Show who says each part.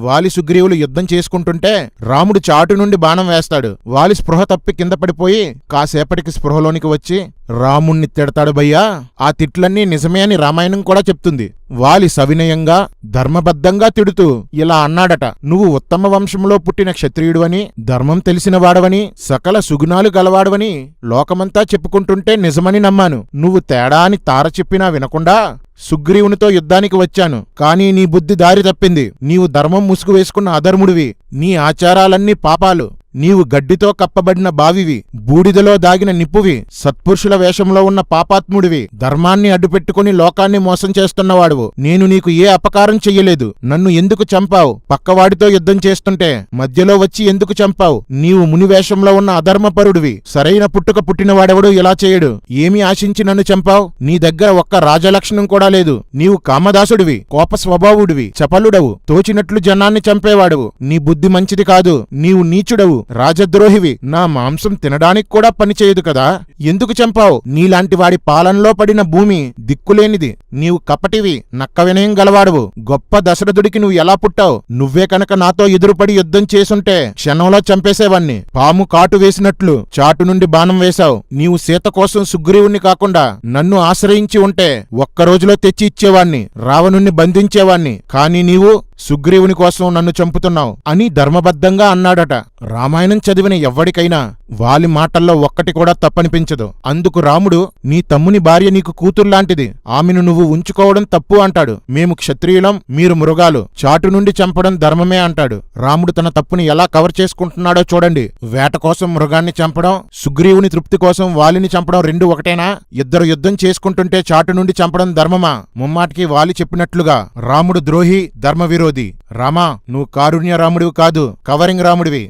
Speaker 1: వాలి సుగ్రీవులు యుద్ధం చేసుకుంటుంటే రాముడు చాటు నుండి బాణం వేస్తాడు. వాలి స్పృహ తప్పి కింద పడిపోయి కాసేపటికి స్పృహలోనికి వచ్చి రాముణ్ణి తిడతాడు. భయ్యా, ఆ తిట్లన్నీ నిజమే అని రామాయణం కూడా చెప్తుంది. వాలి సవినయంగా ధర్మబద్ధంగా తిడుతూ ఇలా అన్నాడట: నువ్వు ఉత్తమ వంశంలో పుట్టిన క్షత్రియుడువని, ధర్మం తెలిసినవాడవని, సకల సుగుణాలు గలవాడవని లోకమంతా చెప్పుకుంటుంటే నిజమని నమ్మాను. నువ్వు తేడా అని తార చెప్పినా వినకుండా సుగ్రీవునితో యుద్ధానికి వచ్చాను. కానీ నీ బుద్ధి దారి తప్పింది. నీవు ధర్మం ముసుగు వేసుకున్న అధర్ముడివి. నీ ఆచారాలన్నీ పాపాలు. నీవు గడ్డితో కప్పబడిన బావివి, బూడిదలో దాగిన నిప్పువి, సత్పురుషుల వేషంలో ఉన్న పాపాత్ముడివి, ధర్మాన్ని అడ్డుపెట్టుకుని లోకాన్ని మోసం చేస్తున్నవాడువు. నేను నీకు ఏ అపకారం చెయ్యలేదు. నన్ను ఎందుకు చంపావు? పక్కవాడితో యుద్ధం చేస్తుంటే మధ్యలో వచ్చి ఎందుకు చంపావు? నీవు మునివేషంలో ఉన్న అధర్మపరుడివి. సరైన పుట్టుక పుట్టినవాడెవడు ఇలా చేయడు. ఏమి ఆశించి నన్ను చంపావు? నీ దగ్గర ఒక్క రాజలక్షణం కూడా లేదు. నీవు కామదాసుడివి, కోప స్వభావుడివి, చపలుడవు, తోచినట్లు జనాన్ని చంపేవాడువు. నీ బుద్ధి మంచిది కాదు. నీవు నీచుడవు, రాజద్రోహివి. నా మాంసం తినడానికి కూడా పనిచేయదు కదా. ఎందుకు చంపావు? నీలాంటి వాడి పాలనలో పడిన భూమి దిక్కులేనిది. నీవు కపటివి, నక్క వినయం గలవాడువు. గొప్ప దశరథుడికి నువ్వు ఎలా పుట్టావు? నువ్వే కనుక నాతో ఎదురుపడి యుద్ధం చేసుంటే క్షణంలో చంపేసేవాణ్ణి. పాము కాటు వేసినట్లు చాటు నుండి బాణం వేశావు. నీవు సీత కోసం సుగ్రీవుణ్ణి కాకుండా నన్ను ఆశ్రయించి ఉంటే ఒక్కరోజులో తెచ్చి ఇచ్చేవాణ్ణి, రావణుణ్ణి బంధించేవాణ్ణి. కాని నీవు సుగ్రీవుని కోసం నన్ను చంపుతున్నావు అని ధర్మబద్ధంగా అన్నాడట. రామాయణం చదివిన ఎవ్వడికైనా వాలి మాటల్లో ఒక్కటి కూడా తప్పనిపించదు. అందుకు రాముడు, నీ తమ్ముని భార్య నీకు కూతుర్లాంటిది, ఆమెను నువ్వు ఉంచుకోవడం తప్పు అంటాడు. మేము క్షత్రియులం, మీరు మృగాలు, చాటు నుండి చంపడం ధర్మమే అంటాడు. రాముడు తన తప్పుని ఎలా కవర్ చేసుకుంటున్నాడో చూడండి. వేట కోసం మృగాన్ని చంపడం, సుగ్రీవుని తృప్తి కోసం వాలిని చంపడం రెండు ఒకటేనా? ఇద్దరు యుద్ధం చేసుకుంటుంటే చాటు నుండి చంపడం ధర్మమా? ముమ్మాటికి వాలి చెప్పినట్లుగా రాముడు ద్రోహి, ధర్మవిరోధి. రామా, నువ్వు కారుణ్య రాముడివి కాదు, కవరింగ్ రాముడివి.